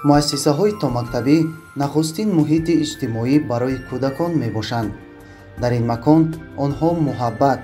муассисаҳои томактабӣ нахустин муҳити иҷтимоӣ барои кӯдакон мебошанд. дар ин макон онҳо муҳаббат,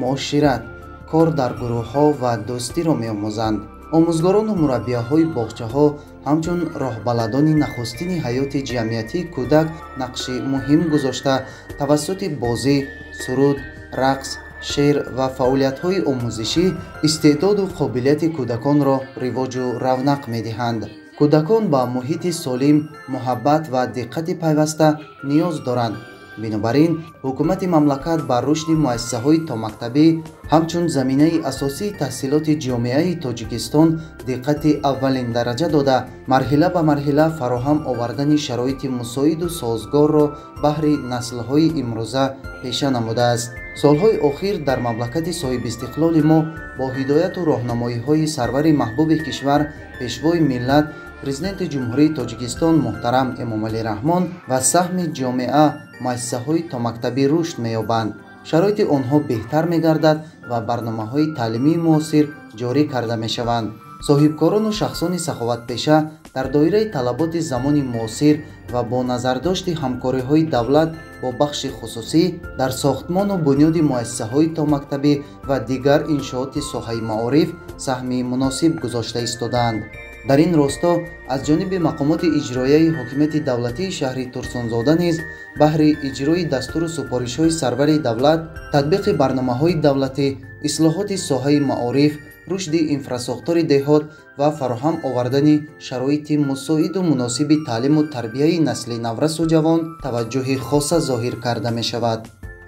муошират, кор дар гурӯҳҳо ва дӯстиро меомӯзанд. омӯзгорону мураббияҳои боғчаҳо ҳамчун роҳбаладони нахустини ҳаёти ҷамъиятии кӯдак нақши муҳим гузошта тавассути бозӣ, суруд, рақс, шеър ва фаъолиятҳои омӯзишӣ истеъдоду қобилияти кӯдаконро ривоҷу равнақ медиҳанд. кӯдакон ба муҳити солим, муҳаббат ва диққати пайваста ниёз доранд. бинобар ин ҳукумати мамлакат ба рушди муассисаҳои томактабӣ ҳамчун заминаи асосии таҳсилоти ҷомеаи тоҷикистон диққати аввалин дараҷа дода, марҳила ба марҳила фароҳам овардани шароити мусоиду созгорро баҳри наслҳои имрӯза пеша намудааст. солҳои охир дар мамлакати соҳибистиқлоли мо бо ҳидояту роҳнамоиҳои сарвари маҳбуби кишвар, пешвои миллат, президенти ҷумҳурии тоҷикистон муҳтарам эмомалӣ раҳмон ва саҳми ҷомеа муассисаҳои томактабӣ рушд меёбанд. шароити онҳо беҳтар мегардад ва барномаҳои таълимии муосир ҷорӣ карда мешаванд. соҳибкорону шахсони саховатпеша дар доираи талаботи замони муосир ва бо назардошти ҳамкориҳои давлат бо бахши хусусӣ дар сохтмону бунёди муассисаҳои томактабӣ ва дигар иншооти соҳаи маориф саҳми муносиб гузошта истодаанд. дар ин росто аз ҷониби мақомоти иҷроияи ҳокимияти давлатии шаҳри турсунзода низ баҳри иҷрои дастуру супоришҳои сарвари давлат, татбиқи барномаҳои давлатӣ, ислоҳоти соҳаи маориф, рушди инфрасохтори деҳот ва фароҳам овардани шароити мусоиду муносиби таълиму тарбияи насли наврасу ҷавон таваҷҷӯҳи хоса зоҳир карда мешавад.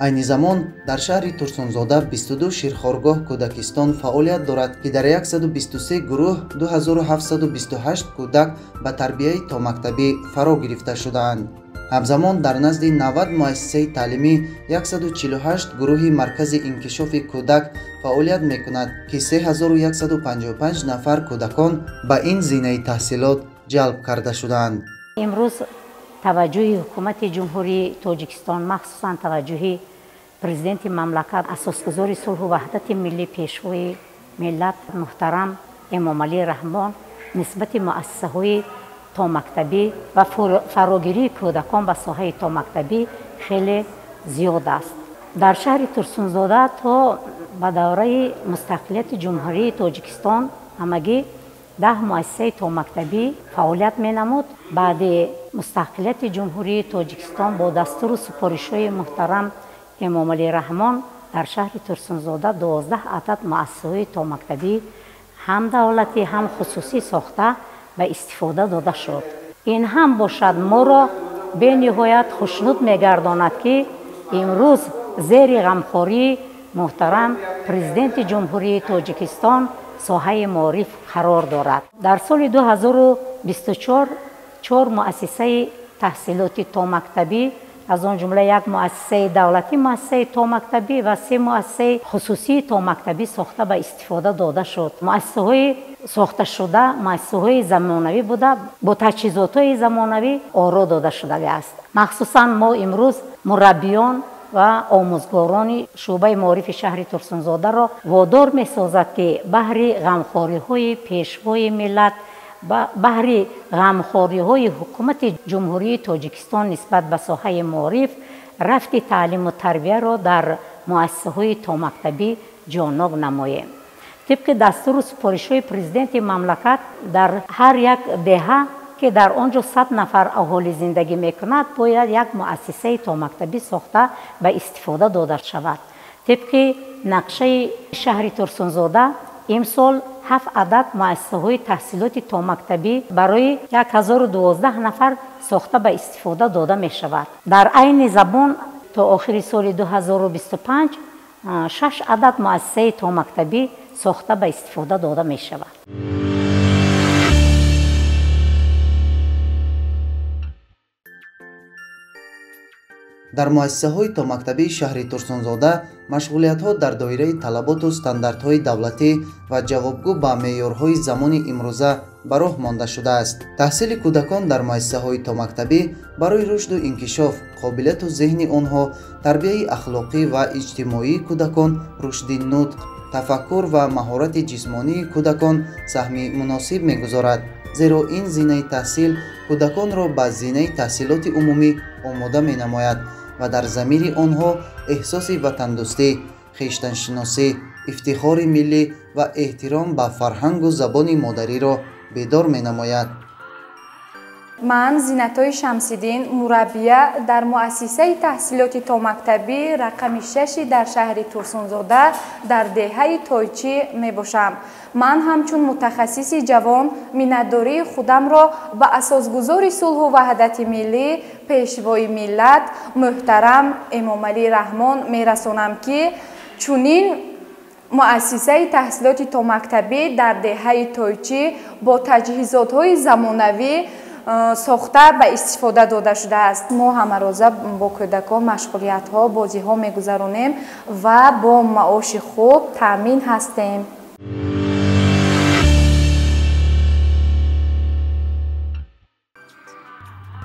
айни замон дар шаҳри турсунзода 22 ширхоргоҳ кӯдакистон фаъолият дорад ки дар 123 гурӯҳ 2728 кӯдак ба тарбияи томактабӣ фаро гирифта шудаанд. ҳамзамон дар назди 90 муассисаи таълимӣ 148 гурӯҳи маркази инкишофи кӯдак фаъолият мекунад ки 3155 нафар кӯдакон ба ин зинаи таҳсилот ҷалб карда шудаанд. имрӯз таваҷҷӯҳи ҳукумати ҷумҳурии тоҷикистон, махсусан таваҷҷӯҳи президенти мамлакат, асосгузори сулҳу ваҳдати миллӣ, пешвои миллат муҳтарам эмомалӣ раҳмон нисбати муассисаҳои томактабӣ ва фарогирии кӯдакон ба соҳаи томактабӣ хеле зиёд аст. дар шаҳри турсунзода то ба давраи мустақилияти ҷумҳурии тоҷикистон ҳамагӣ 10 муассисаи томактабӣ фаъолият менамуд. баъди мустақилияти ҷумҳурии тоҷикистон бо дастуру супоришҳои муҳтарам эмомалӣ раҳмон дар шаҳри турсунзода 12 адад муассисаҳои томактабӣ ҳам давлатӣ, ҳам хусусӣ сохта ба истифода дода шуд. ин ҳам бошад моро бениҳоят хушнуд мегардонад ки имрӯз зери ғамхории муҳтарам президенти ҷумҳурии тоҷикистон соҳаи маориф қарор дорад. дар соли 2024 4 муассисаи таҳсилоти томактабӣ, аз он ҷумла 1 муассисаи давлатӣ, муассисаи томактабӣ ва 3 муассисаи хусусии томактабӣ сохта ба истифода дода шуд. муассисаҳои сохташуда муассисаҳои замонавӣ буда, бо таҷҳизотҳои замонавӣ оро дода шудааст. махсусан мо имрӯз мураббиён ва омӯзгорони шӯъбаи маорифи шаҳри турсунзодаро водор месозад ки баҳри ғамхориҳои пешвои миллат, баҳри ғамхориҳои ҳукумати ҷумҳурии тоҷикистон нисбат ба соҳаи маориф рафти таълиму тарбияро дар муассисаҳои томактабӣ ҷоноб намоем. тибқи дастуру супоришҳои президенти мамлакат дар ҳар як деҳа ки дар он ҷо 100 нафар аҳолӣ зиндагӣ мекунад, бояд 1 муассисаи томактабӣ сохта ба истифода дода шавад. тибқи нақшаи шаҳри турсунзода имсол 7 адад муассисаҳои таҳсилоти томактабӣ барои 1012 нафар сохта ба истифода дода мешавад. дар айни замон то охири соли 2025 6 адад муассисаи томактабӣ сохта ба истифода дода мешавад. дар муассисаҳои томактабии шаҳри турсунзода машғулиятҳо дар доираи талаботу стандартҳои давлатӣ ва ҷавобгӯ ба меъёрҳои замони имрӯза ба роҳ монда шудааст. таҳсили кӯдакон дар муассисаҳои томактабӣ барои рушду инкишоф қобилияту зеҳни онҳо, тарбияи ахлоқӣ ва иҷтимоии кӯдакон, рушди нутқ, тафаккур ва маҳорати ҷисмонии кӯдакон саҳми муносиб мегузорад. зеро ин зинаи таҳсил кӯдаконро ба зинаи таҳсилоти умумӣ омода менамояд ва дар замири онҳо эҳсоси ватандӯстӣ, хиштаншиносӣ, ифтихори миллӣ ва эҳтиром ба фарҳангу забони модариро бедор менамояд. ман Зиннатой Шамсиддин, мураббия дар муассисаи таҳсилоти томактабӣ рақами 6 дар шаҳри Турсунзода дар деҳаи Тойчӣ мебошам. ман ҳамчун мутахассиси ҷавон миннатдории худамро ба асосгузори сулҳу ваҳдати миллӣ, пешвои миллат, муҳтарам Эмомалӣ Раҳмон мерасонам, ки чунин муассисаи таҳсилоти томактабӣ дар деҳаи Тойчӣ бо таҷҳизотҳои замонавӣ сохта ба истифода дода шудааст. мо ҳамароза бо кӯдакон машғулиятҳо, бозиҳо мегузаронем ва бо маоши хуб таъмин ҳастем.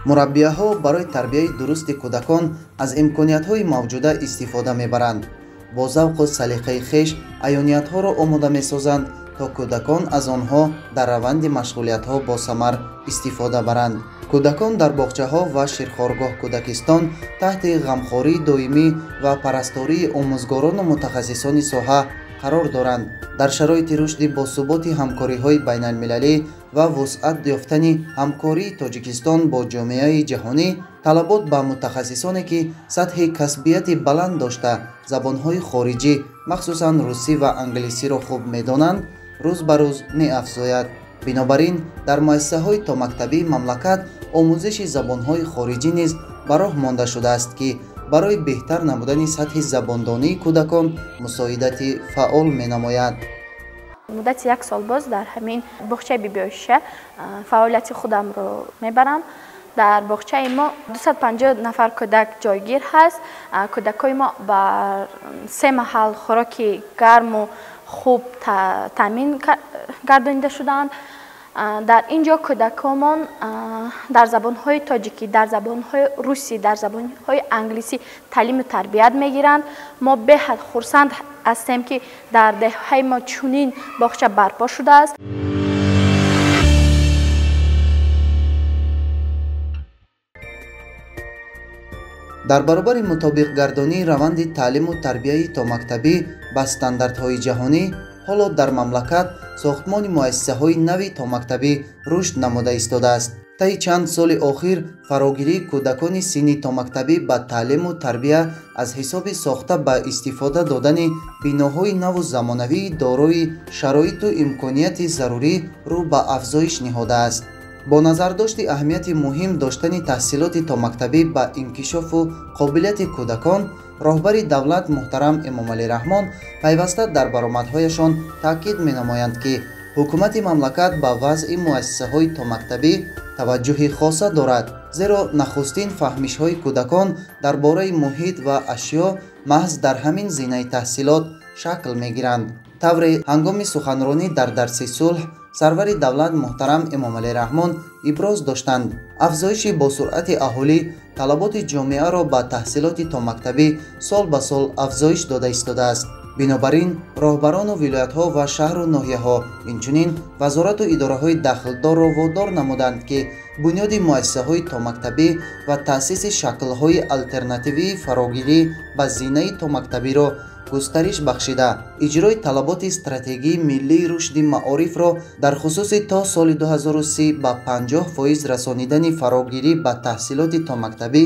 мураббияҳо барои тарбияи дурусти кӯдакон аз имкониятҳои мавҷуда истифода мебаранд. бо завқу салиқаи хеш аёниятҳоро омода месозанд то кӯдакон аз онҳо дар раванди машғулиятҳо босамар истифода баранд. кӯдакон дар боғчаҳо ва ширхоргоҳ кӯдакистон таҳти ғамхории доимӣ ва парастории омӯзгорону мутахассисони соҳа қарор доранд. дар шароити рушди босуботи ҳамкориҳои байналмилалӣ ва вусъат ёфтани ҳамкории Тоҷикистон бо ҷомеаи ҷаҳонӣ, талабот ба мутахассисоне ки сатҳи касбияти баланд дошта забонҳои хориҷӣ махсусан русӣ ва англисиро хуб медонанд, рӯз ба рӯз меафзояд. бинобар ин дар муассисаҳои томактабии мамлакат омӯзиши забонҳои хориҷӣ низ ба роҳ монда шудааст, ки барои беҳтар намудани сатҳи забондонии кӯдакон мусоидати фаъол менамояд. муддати 1 сол боз дар ҳамин боғчаи бибиоиша фаъолияти худамро мебарам. дар боғчаи мо 250 нафар кӯдак ҷойгир ҳаст. кӯдакои мо ба 3 маҳал хӯроки гарму хуб таъмин гардонида шудаанд. дар ин ҷо кӯдакомон дар забонҳои тоҷикӣ, дар забонҳои русӣ, дар забонҳои англисӣ таълиму тарбият мегиранд. мо беҳад хурсанд ҳастем, ки дар деҳаи мо чунин боғча барпо шудааст. дар баробари мутобиқгардонии раванди таълиму тарбияи томактабӣ ба стандартҳои ҷаҳонӣ, ҳоло дар мамлакат сохтмони муассисаҳои нави томактабӣ рушд намуда истодааст. таи чанд соли охир фарогирии кӯдакони синни томактабӣ ба таълиму тарбия аз ҳисоби сохта ба истифода додани биноҳои наву замонавии дорои шароиту имконияти зарурӣ рӯ ба афзоиш ниҳодааст. бо назардошти аҳамияти муҳим доштани таҳсилоти томактабӣ ба инкишофу қобилияти кӯдакон, роҳбари давлат муҳтарам Эмомалӣ Раҳмон пайваста дар баромадҳояшон таъкид менамоянд, ки ҳукумати мамлакат ба вазъи муассисаҳои томактабӣ таваҷҷӯҳи хоса дорад, зеро нахустин фаҳмишҳои кӯдакон дар бораи муҳит ва ашё маҳз дар ҳамин зинаи таҳсилот шакл мегиранд. тавре ҳангоми суханронӣ дар дарси сулҳ, сарвари давлат муҳтарам Эмомалӣ Раҳмон иброз доштанд, афзоиши босуръати аҳолӣ талаботи ҷомеаро ба таҳсилоти томактабӣ сол ба сол афзоиш дода истодааст. бинобар ин роҳбарону вилоятҳо ва шаҳру ноҳияҳо, инчунин вазорату идораҳои дахлдорро водор намуданд, ки бунёди муассисаҳои томактабӣ ва таъсиси шаклҳои алтернативии фарогирӣ ба зинаи томактабиро густариш бахшида, иҷрои талаботи стратегии миллии рушди маорифро дар хусуси то соли 2030 ба 50% расонидани фарогирӣ ба таҳсилоти томактабӣ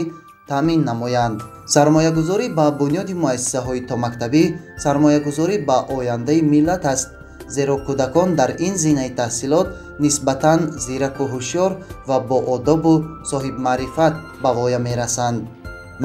таъмин намоянд. сармоягузорӣ ба бунёди муассисаҳои томактабӣ сармоягузорӣ ба ояндаи миллат аст, зеро кӯдакон дар ин зинаи таҳсилот нисбатан зираку ҳушёр ва боодобу соҳибмаърифат ба воя мерасанд.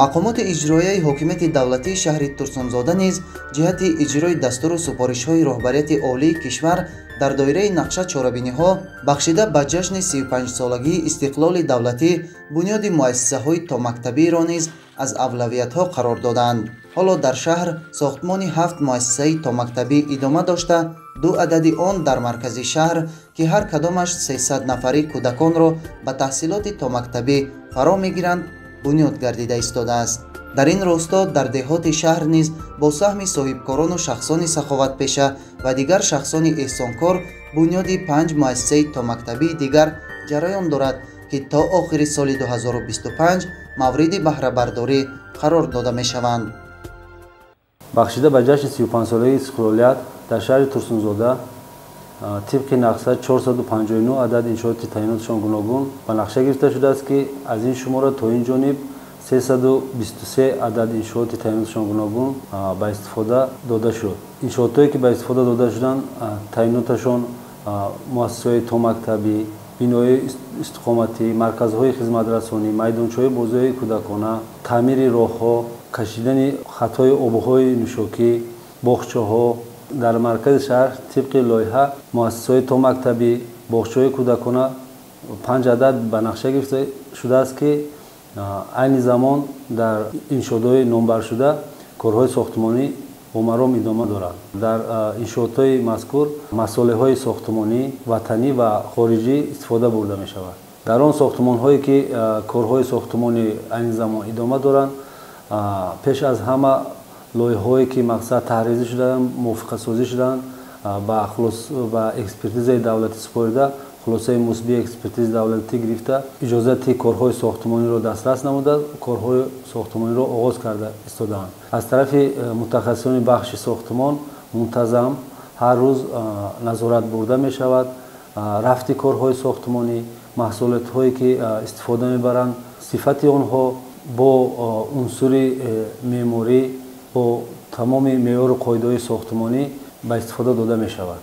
мақомоти иҷроияи ҳокимияти давлатии шаҳри Турсунзода низ ҷиҳати иҷрои дастуру супоришҳои роҳбарияти олии кишвар дар доираи нақша чорабиниҳо бахшида ба ҷашни 35-солагии истиқлоли давлатӣ бунёди муассисаҳои томактабиро низ аз авлавиятҳо қарор доданд. ҳоло дар шаҳр сохтмони 7 муассисаи томактабӣ идома дошта, 2 адади он дар маркази шаҳр, ки ҳар кадомаш 300 нафари кӯдаконро ба таҳсилоти томактабӣ фаро мегиранд, бунёд гардида истодааст. дар ин росто дар деҳоти шаҳр низ бо саҳми соҳибкорону шахсони саховатпеша ва дигар шахсони эҳсонкор бунёди 5 муассисаи томактабии дигар ҷараён дорад ки то охири соли 2025 мавриди баҳрабардорӣ қарор дода мешаванд. бахшида ба ҷашни 35-солагии истиқлолият дар шаҳри Турсунзода тибқи нақша 459 адад иншооти таъйинотшон гуногун ба нақша гирифта шудааст ки аз ин шумора то ин ҷониб 323 адад иншооти таъйинотшон гуногун ба истифода дода шуд. иншоотое ки ба истифода дода шуданд таъйиноташон муассисаҳои томактабӣ, бинои истиқоматӣ, марказҳои хизматрасонӣ, майдончаҳои бозиҳои кӯдакона, таъмири роҳҳо, кашидани хатҳои обҳои нӯшокӣ, боғчаҳо. дар маркази шаҳр тибқи лоиҳа муассисаҳои томактабӣ, боғчаҳои кӯдакона 5 адад ба нақша гирифта шудааст ки айни замон дар иншоотҳои номбаршуда корҳои сохтмонӣ омаром идома дорад. дар иншоотҳои мазкур масолеҳҳои сохтмонӣ ватанӣ ва хориҷӣ истифода бурда мешавад. дар он сохтмонҳое ки корҳои сохтмони айни замон идома доранд, пеш аз ҳама лоиҳаҳое ки мақсад таҳризӣ шуданд, мувофиқатсозӣ шуданд ба экспертизаи давлатӣ супорида, хулосаи мусбии экспертизи давлатӣ гирифта иҷозати корҳои сохтмониро дастрас намуда, корҳои сохтмониро оғоз карда истодаанд. аз тарафи мутахассисони бахши сохтмон мунтазам ҳар рӯз назорат бурда мешавад. рафти корҳои сохтмонӣ, маҳсулотҳое ки истифода мебаранд, сифати онҳо бо унсури меъморӣ, бо тамоми меъёру қоидаҳои сохтмонӣ ба истифода дода мешавад.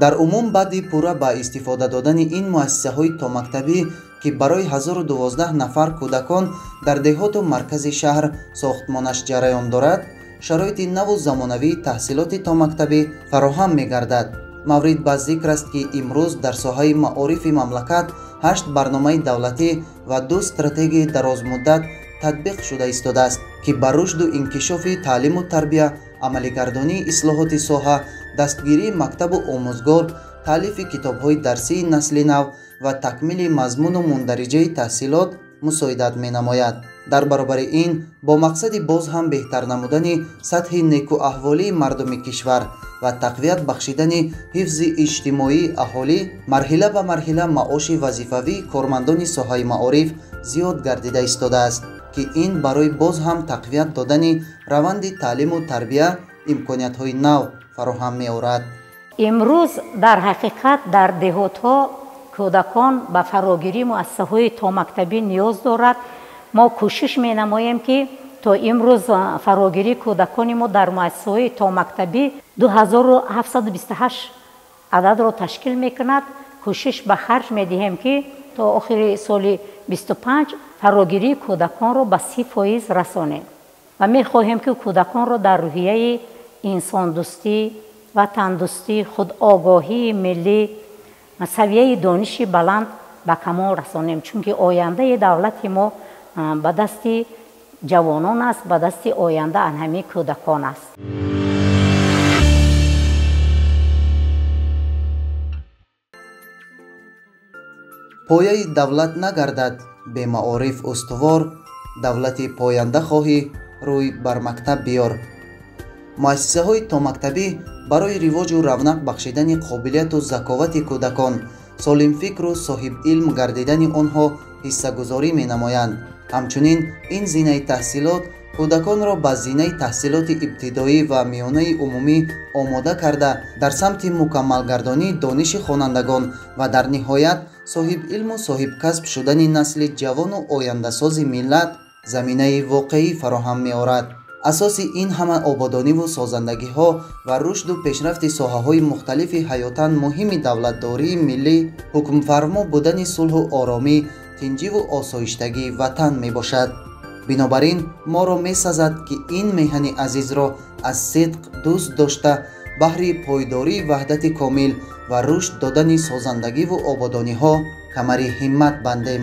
дар умум баъди пурра ба истифода додани ин муассисаҳои томактабӣ ки барои 1012 нафар кӯдакон дар деҳоту маркази шаҳр сохтмонаш ҷараён дорад, шароити наву замонавии таҳсилоти томактабӣ фароҳам мегардад. маврид ба зикр аст ки имрӯз дар соҳаи маорифи мамлакат 8 барномаи давлатӣ ва 2 стратегияи дарозмуддат татбиқ шуда истодааст ки ба рушду инкишофи таълиму тарбия, амалигардонии ислоҳоти соҳа, дастгирии мактабу омӯзгор, таълифи китобҳои дарсии насли нав ва такмили мазмуну мундариҷаи таҳсилот мусоидат менамояд. дар баробари ин бо мақсади боз ҳам беҳтар намудани сатҳи некуаҳволии мардуми кишвар ва тақвият бахшидани ҳифзи иҷтимоии аҳолӣ, марҳила ба марҳила маоши вазифавии кормандони соҳаи маориф зиёд гардида истодааст ки ин барои боз ҳам тақвият додани раванди таълиму тарбия имкониятҳои нав фароҳам меорад. имрӯз дар ҳақиқат дар деҳотҳо кӯдакон ба фарогирии муассисаҳои томактабӣ ниёз дорад. мо кӯшиш менамоем ки то имрӯз фарогирии кӯдакони мо дар муассисаҳои томактабӣ 2728 ададро ташкил мекунад. кӯшиш ба харҷ медиҳем ки то охири соли 25 фарогирии кӯдаконро ба 30% расонем ва мехоҳем ки кӯдаконро дар рӯҳияи инсондӯстӣ, ватандӯстӣ, худогоҳии миллӣ, савияи дониши баланд ба камол расонем, чунки ояндаи давлати мо ба дасти ҷавонон аст, ба дасти оянда анҳамии кӯдакон аст. пояи давлат нагардад бемаориф устувор, давлати поянда хоҳӣ рӯй бар мактаб биёр. муассисаҳои томактабӣ барои ривоҷу равнақ бахшидани қобилияту заковати кӯдакон, солимфикру соҳибилм гардидани онҳо ҳиссагузорӣ менамоянд. ҳамчунин ин зинаи таҳсилот кӯдаконро ба зинаи таҳсилоти ибтидоӣ ва миёнаи умумӣ омода карда дар самти мукаммалгардонии дониши хонандагон ва дар ниҳоят соҳибилму соҳибкасб шудани насли ҷавону ояндасози миллат заминаи воқеӣ фароҳам меорад. асоси ин ҳама ободониву созандагиҳо ва рушду пешрафти соҳаҳои мухталифи ҳаётан муҳими давлатдории миллӣ ҳукмфармо будани сулҳу оромӣ, тинҷиву осоиштагии ватан мебошад. бинобар ин моро месазад ки ин меҳани азизро аз сидқ дӯст дошта баҳри пойдории ваҳдати комил ва рушд додани созандагиву ободониҳо камари ҳиммат бандем.